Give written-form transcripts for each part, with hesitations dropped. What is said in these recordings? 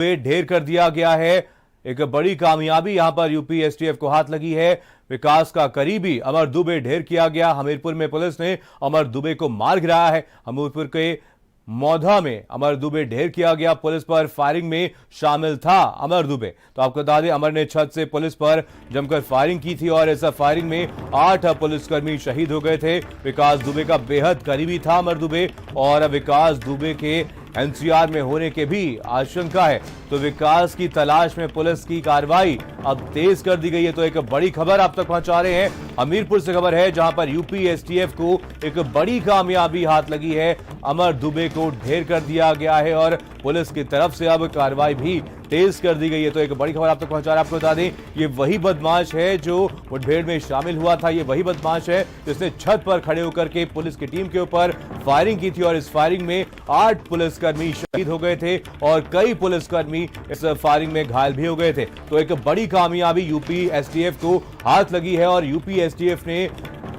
ढेर कर दिया गया है। एक बड़ी कामयाबी यहां पर यूपी एसटीएफ को हाथ लगी है। विकास का करीबी अमर दुबे ढेर किया गया। हमीरपुर में पुलिस ने अमर दुबे को मार गिराया है। हमीरपुर के मौधा में अमर दुबे ढेर किया गया। पुलिस पर फायरिंग में शामिल था अमर दुबे। तो आपको बता दें, अमर ने छत से पुलिस पर जमकर फायरिंग की थी और इस फायरिंग में 8 पुलिसकर्मी शहीद हो गए थे। विकास दुबे का बेहद करीबी था अमर दुबे और विकास दुबे के एनसीआर में होने के भी आशंका है। तो विकास की तलाश में पुलिस की कार्रवाई अब तेज कर दी गई है। तो एक बड़ी खबर आप तक पहुंचा रहे हैं। हमीरपुर से खबर है, जहां पर यूपी एसटीएफ को एक बड़ी कामयाबी हाथ लगी है। अमर दुबे को ढेर कर दिया गया है और पुलिस की तरफ से अब कार्रवाई भी तेज कर दी गई है। तो एक बड़ी खबर आप तक पहुंचा रहे हैं। आपको बता दें, ये वही बदमाश है जो मुठभेड़ में शामिल हुआ था। ये वही बदमाश है जिसने छत पर खड़े होकर के पुलिस की टीम के ऊपर फायरिंग की थी और इस फायरिंग में 8 पुलिसकर्मी शहीद हो गए थे और कई पुलिसकर्मी इस फायरिंग में घायल भी हो गए थे। तो एक बड़ी कामयाबी यूपी एसटीएफ को हाथ लगी है और यूपी एसटीएफ ने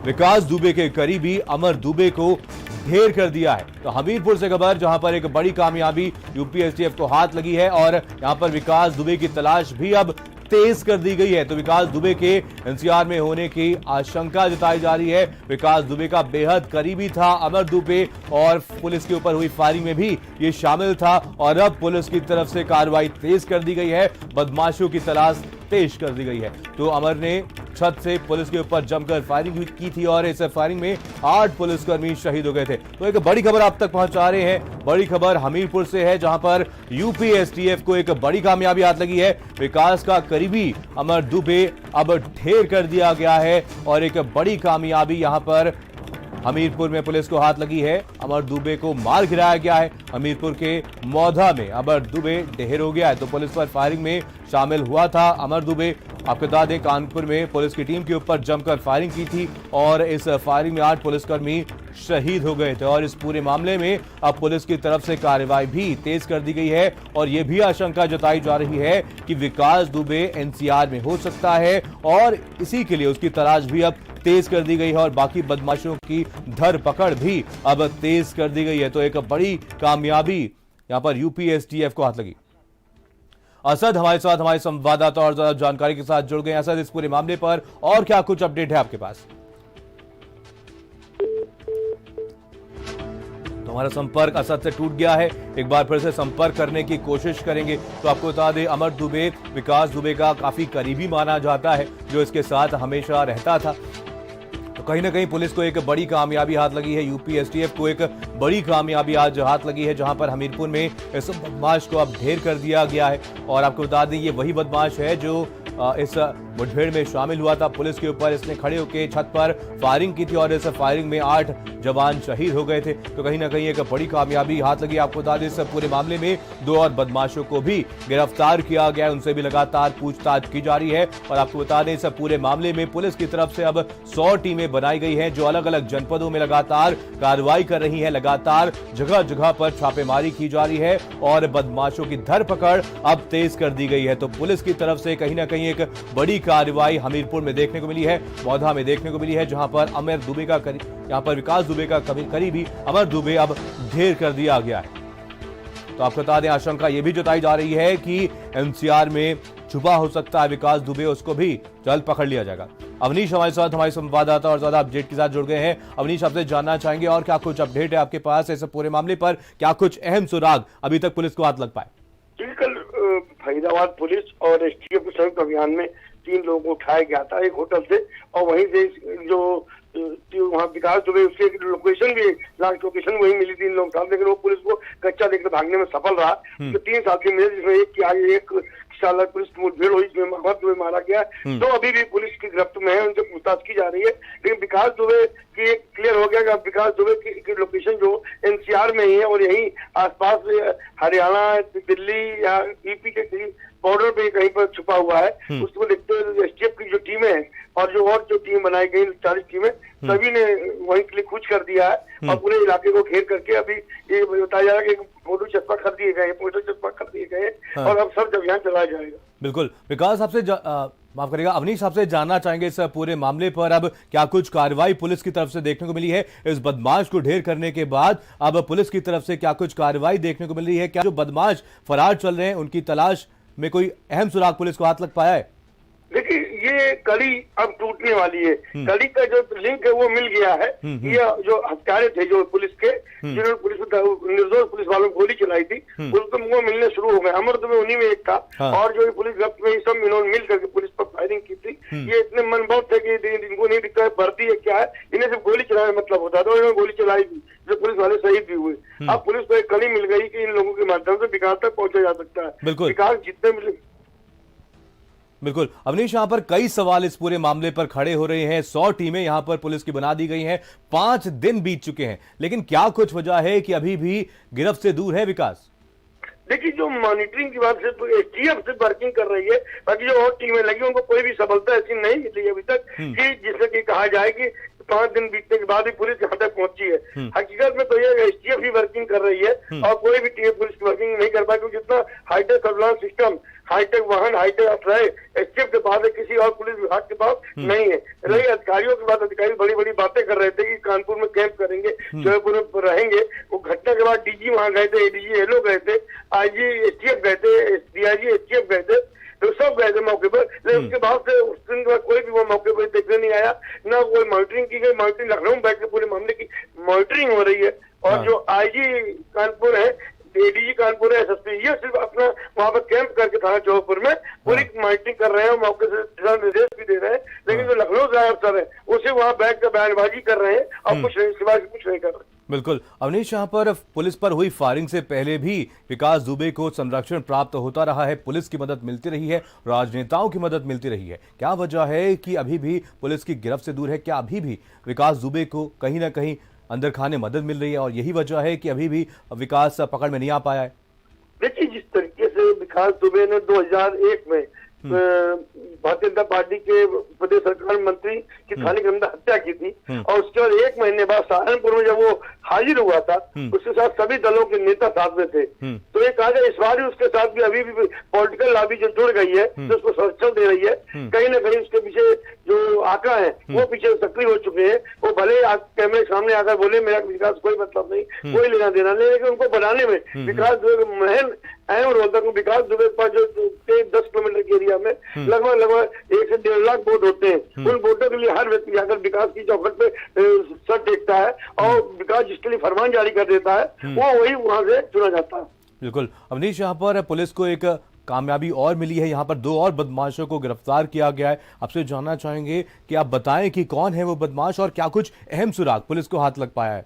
विकास दुबे के करीबी अमर दुबे को ढेर कर दिया है। तो हमीरपुर से खबर, जहां पर एक बड़ी कामयाबी यूपी एसटीएफ को हाथ लगी है और यहां पर विकास दुबे की तलाश भी अब तेज कर दी गई है। तो विकास दुबे के एनसीआर में होने की आशंका जताई जा रही है। विकास दुबे का बेहद करीबी था अमर दुबे और पुलिस के ऊपर हुई फायरिंग में भी ये शामिल था और अब पुलिस की तरफ से कार्रवाई तेज कर दी गई है। बदमाशों की तलाश तेज कर दी गई है। तो अमर ने छत से पुलिस के ऊपर जमकर फायरिंग की थी और इस फायरिंग में 8 पुलिसकर्मी शहीद हो गए थे। तो एक बड़ी खबर आप तक पहुंचा रहे हैं। बड़ी खबर हमीरपुर से है, जहां पर यूपी एसटीएफ को एक बड़ी कामयाबी हाथ लगी है। विकास का करीबी अमर दुबे अब ढेर कर दिया गया है और एक बड़ी कामयाबी यहां पर हमीरपुर में पुलिस को हाथ लगी है। अमर दुबे को मार गिराया गया है। हमीरपुर के मौधा में अमर दुबे ढेर हो गया है। तो पुलिस पर फायरिंग में शामिल हुआ था अमर दुबे। आपको बता दें, कानपुर में पुलिस की टीम के ऊपर जमकर फायरिंग की थी और इस फायरिंग में 8 पुलिसकर्मी शहीद हो गए थे और इस पूरे मामले में अब पुलिस की तरफ से कार्रवाई भी तेज कर दी गई है और यह भी आशंका जताई जा रही है कि विकास दुबे एनसीआर में हो सकता है और इसी के लिए उसकी तलाश भी अब तेज कर दी गई है और बाकी बदमाशों की धरपकड़ भी अब तेज कर दी गई है। तो एक बड़ी कामयाबी यहां पर यूपी एसटीएफ को हाथ लगी। असद हमारे साथ, हमारे संवाददाता और ज्यादा जानकारी के साथ जुड़ गए। असद, इस पूरे मामले पर और क्या कुछ अपडेट है आपके पास? तो हमारा संपर्क असद से टूट गया है। एक बार फिर से संपर्क करने की कोशिश करेंगे। तो आपको बता दें, अमर दुबे विकास दुबे का काफी करीबी माना जाता है, जो इसके साथ हमेशा रहता था। तो कहीं ना कहीं पुलिस को एक बड़ी कामयाबी हाथ लगी है। यूपी एसटीएफ को एक बड़ी कामयाबी आज हाथ लगी है, जहां पर हमीरपुर में इस बदमाश को अब ढेर कर दिया गया है। और आपको बता दें, ये वही बदमाश है जो इस मुठभेड़ में शामिल हुआ था। पुलिस के ऊपर इसने खड़े होकर छत पर फायरिंग की थी और इस फायरिंग में 8 जवान शहीद हो गए थे। तो कहीं ना कहीं एक बड़ी कामयाबी हाथ लगी। आपको बता दें, इस पूरे मामले में 2 और बदमाशों को भी गिरफ्तार किया गया है। उनसे भी लगातार पूछताछ की जा रही है और आपको बता दें, इस पूरे मामले में पुलिस की तरफ से अब 100 टीमें बनाई गई हैं, जो अलग अलग जनपदों में लगातार कार्रवाई कर रही है। लगातार जगह जगह पर छापेमारी की जा रही है और बदमाशों की धरपकड़ अब तेज कर दी गई है। तो पुलिस की तरफ से कहीं ना कहीं एक बड़ी कार्रवाई हमीरपुर में देखने को मिली है, मौधा में देखने को मिली है, जहां पर अमर दुबे का यहां पर विकास दुबे का करीबी अमर दुबे अब ढेर कर दिया गया है। तो आपको बता दें, आशंका यह भी जताई जा रही है कि एनसीआर में छुपा हो सकता है विकास दुबे, उसको भी जल्द पकड़ लिया जाएगा। अवनीश हमारे साथ, हमारे संवाददाता और ज्यादा अपडेट के साथ जुड़ गए हैं। अवनीश, आपसे जानना चाहेंगे और क्या कुछ अपडेट है आपके पास इस पूरे मामले पर? क्या कुछ अहम सुराग अभी तक पुलिस को हाथ लग पाए? कल फरीदाबाद पुलिस और एसटीएफ के संयुक्त अभियान में 3 लोगों को उठाया गया था एक होटल से और वहीं से जो वहाँ विकास दुबे, उसकी लोकेशन भी लास्ट लोकेशन वही मिली 3 लोग था, लेकिन वो पुलिस को कच्चा देखकर भागने में सफल रहा। तो 3 साथी मिले, जिसमें एक की आगे एक साल पुलिस की मुठभेड़ हुई, जिसमें अमर दुबे मारा गया। तो अभी भी पुलिस की गिरफ्त में है, उनसे पूछताछ की जा रही है। लेकिन विकास दुबे की क्लियर हो गया कि विकास दुबे की लोकेशन जो एनसीआर में ही है और यही आसपास हरियाणा, दिल्ली या यूपी के बॉर्डर पे कहीं पर छुपा हुआ है। उसको देखते हुए एसटीएफ की जो टीमें हैं और जो टीम बनाई गई 40 टीमें, सभी ने वहीं के लिए कूच कर दिया है और पूरे इलाके को घेर करके अभी ये बताया जा रहा है कि फोटो चश्मा कर दिए गए और अब सर्च अभियान चलाया जाएगा। बिल्कुल विकास, आपसे माफ करिएगा अवनीश, आपसे जानना चाहेंगे इस पूरे मामले पर अब क्या कुछ कार्रवाई पुलिस की तरफ से देखने को मिली है? इस बदमाश को ढेर करने के बाद अब पुलिस की तरफ से क्या कुछ कार्रवाई देखने को मिल रही है? क्या जो बदमाश फरार चल रहे हैं उनकी तलाश में कोई अहम सुराग पुलिस को हाथ लग पाया है? देखिए, ये कड़ी अब टूटने वाली है। कड़ी का जो लिंक है वो मिल गया है। ये जो हत्यारे थे जो पुलिस के, जिन्होंने पुलिस निर्दोष पुलिस वालों को गोली चलाई थी, उनको वो मिलने शुरू हो गए। अमर दुबे उन्हीं में एक था। और जो पुलिस गिरफ्त में सब इन्होंने मिल करके पुलिस पर फायरिंग की थी। ये इतने मनभाव थे कि इनको नहीं दिखता है भर्ती है क्या है, इन्हें सिर्फ गोली चलाने मतलब होता था। इन्होंने गोली चलाई भी, जो पुलिस वाले शहीद भी हुए। अब पुलिस को एक कड़ी मिल गई कि इन लोगों के माध्यम से विकास तक पहुंचा जा सकता है। विकास जितने मिले। बिल्कुल अवनीश, यहां पर कई सवाल इस पूरे मामले पर खड़े हो रहे हैं। 100 टीमें यहां पर पुलिस की बना दी गई हैं, 5 दिन बीत चुके हैं, लेकिन क्या कुछ वजह है कि अभी भी गिरफ्त से दूर है विकास? देखिए, जो मॉनिटरिंग की बात से तो एसटीएफ से वर्किंग कर रही है, बाकी जो और टीमें लगी उनको कोई भी सफलता ऐसी नहीं मिली अभी तक कि जिससे कि कहा जाए कि 5 दिन बीतने के बाद ही पुलिस यहाँ तक पहुंची है। हकीकत में तो ये एसटीएफ ही वर्किंग कर रही है और कोई भी टीम पुलिस की वर्किंग नहीं कर पाई, क्योंकि जितना हाईटेक सर्विलांस सिस्टम, हाईटेक वाहन, हाईटेक अफराय एसटीएफ के पास है, किसी और पुलिस विभाग के पास नहीं है। रही अधिकारियों के बाद, अधिकारी बड़ी बड़ी बातें कर रहे थे कि कानपुर में कैंप करेंगे, जयपुर में रहेंगे। वो घटना के बाद डीजी वहां गए थे, एडीजी एलओ गए थे, आईजी एसटीएफ गए थे, डीआईजी एसटीएफ गए थे, तो सब गए थे मौके पर। लेकिन उसके बाद से उस दिन के बाद कोई भी वो मौके पर देखने नहीं आया, ना कोई मॉनिटरिंग की गई। मॉनिटरिंग लखनऊ में बैठ के पूरे मामले की मॉनिटरिंग हो रही है। और जो आईजी कानपुर है, एडीजी कानपुर है, एसएसपी, ये सिर्फ अपना वहां पर कैंप करके थाना चौकपुर में पूरी मॉनिटरिंग कर रहे हैं, मौके से दिशा निर्देश भी दे रहे हैं। लेकिन जो लखनऊ से अफसर है उसे वहां बैठ कर बयानबाजी कर रहे हैं और कुछ नहीं, सिवाय कुछ नहीं कर रहे। बिल्कुल अवनीश, यहाँ पर पुलिस पर हुई फायरिंग से पहले भी विकास दुबे को संरक्षण प्राप्त होता रहा है, पुलिस की मदद मिलती रही है, राजनेताओं की मदद मिलती रही है। क्या वजह है कि अभी भी पुलिस की गिरफ्त से दूर है? क्या अभी भी विकास दुबे को कहीं ना कहीं अंदर खाने मदद मिल रही है और यही वजह है कि अभी भी विकास पकड़ में नहीं आ पाया है? देखिए, जिस तरीके से विकास दुबे ने 2001 में भारतीय जनता पार्टी के प्रदेश सरकार मंत्री की थाने के अंदर हत्या की थी, और उसके बाद 1 महीने बाद सहारनपुर में जब वो हाजिर हुआ था, उसके साथ सभी दलों के नेता साथ में थे। तो ये कहा जाए इस बार भी उसके साथ भी अभी भी पॉलिटिकल लॉबी जो जुड़ गई है, जो उसको संरक्षण दे रही है, कहीं ना कहीं उसके पीछे जो आका है वो पीछे सक्रिय हो चुके हैं। वो भले कैमरे सामने आकर बोले मेरा विकास कोई मतलब नहीं, कोई लेना देना नहीं, लेकिन उनको बनाने में विकास दुबे महन अहम रोल था। विकास दुबे पर जो 10 किलोमीटर के एरिया में लगभग 1 से 1.5 लाख वोट होते हैं। उन वोटों के लिए हर व्यक्ति जाकर विकास की चौखट पे सर टेकता है और विकास जिसके लिए फरमान जारी कर देता है वो वही वहां से चुना जाता है। बिल्कुल अवनीश, यहाँ पर पुलिस को एक कामयाबी और मिली है, यहाँ पर 2 और बदमाशों को गिरफ्तार किया गया है। आपसे जानना चाहेंगे कि आप बताएं कि कौन है वो बदमाश और क्या कुछ अहम सुराग पुलिस को हाथ लग पाया है?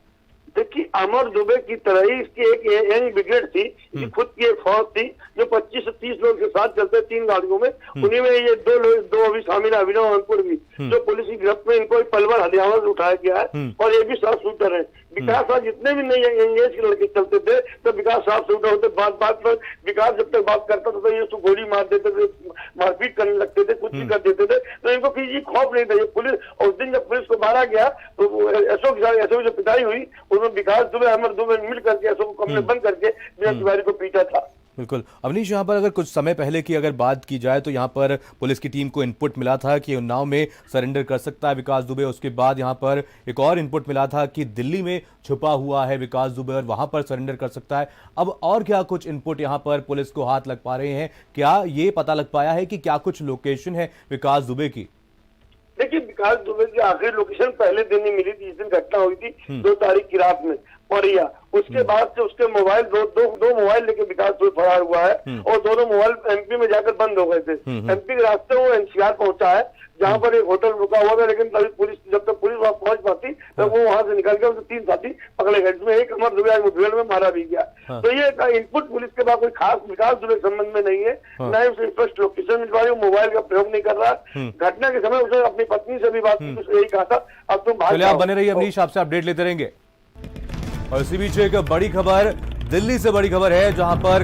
देखिए, अमर दुबे की तरह ही इसकी एक यंग ब्रिगेड थी, खुद की एक फौज थी जो 25 से 30 लोग के साथ चलते 3 गाड़ियों में। उन्हीं में ये 2 अभी शामिल है, अभिनव अंकुर भी, जो पुलिस की गिरफ्त में इनको पलवल हरियाणा से उठाया गया है। और ये भी साफ शूटर है। विकास साहब जितने भी नए एज के लड़के चलते थे तो विकास साफ शूटर होते। बात पर विकास जब तक बात करता था तो ये उसको गोली मार देते थे, मारपीट करने लगते थे, कुछ भी कर देते थे। तो इनको किसी खौफ नहीं था। ये पुलिस, और उस दिन जब पुलिस को मारा गया तो एसओ के साथ एसओ की जो पिटाई हुई उसमें विकास दुबे, अमर दुबे मिल करके एसओ को कमरे बंद करके बिना तिवारी को पीटा था। बिल्कुल अवनीश, यहाँ पर अगर कुछ समय पहले की अगर बात की जाए तो यहाँ पर पुलिस की टीम को इनपुट मिला था कि उन्नाव में सरेंडर कर सकता है विकास दुबे। उसके बाद यहाँ पर एक और इनपुट मिला था कि दिल्ली में छुपा हुआ है विकास दुबे और वहां पर सरेंडर कर सकता है। अब और क्या कुछ इनपुट यहाँ पर पुलिस को हाथ लग पा रहे हैं? क्या ये पता लग पाया है कि क्या कुछ लोकेशन है विकास दुबे की? देखिए, विकास दुबे की आखिरी लोकेशन पहले दिन ही मिली थी, जिस दिन घटना हुई थी 2 तारीख की रात में औरिया। उसके बाद से उसके मोबाइल दो मोबाइल लेके विकास दुबे फरार हुआ है और दोनों मोबाइल एमपी में जाकर बंद हो गए थे। एमपी के रास्ते वो एनसीआर पहुंचा है, जहां पर एक होटल रुका हुआ था। लेकिन तभी पुलिस, जब तक पुलिस वहां पहुंच पाती तब वो वहां से निकल गया। उसके 3 साथी पकड़े गए, जिसमें एक अमर दुबे आज मुठभेड़ में मारा भी गया। तो ये इनपुट पुलिस के बाद कोई खास विकास दुबे के संबंध में नहीं है, न ही उसे स्पष्ट लोकेशन मिल पा रही, मोबाइल का प्रयोग नहीं कर रहा। घटना के समय उसने अपनी पत्नी से भी बात की, उसने यही कहा था अब तुम भाग जाओ। आप बने रहिए अवनीश, आपसे अपडेट लेते रहेंगे। और इसी बीच एक बड़ी खबर, दिल्ली से बड़ी खबर है, जहां पर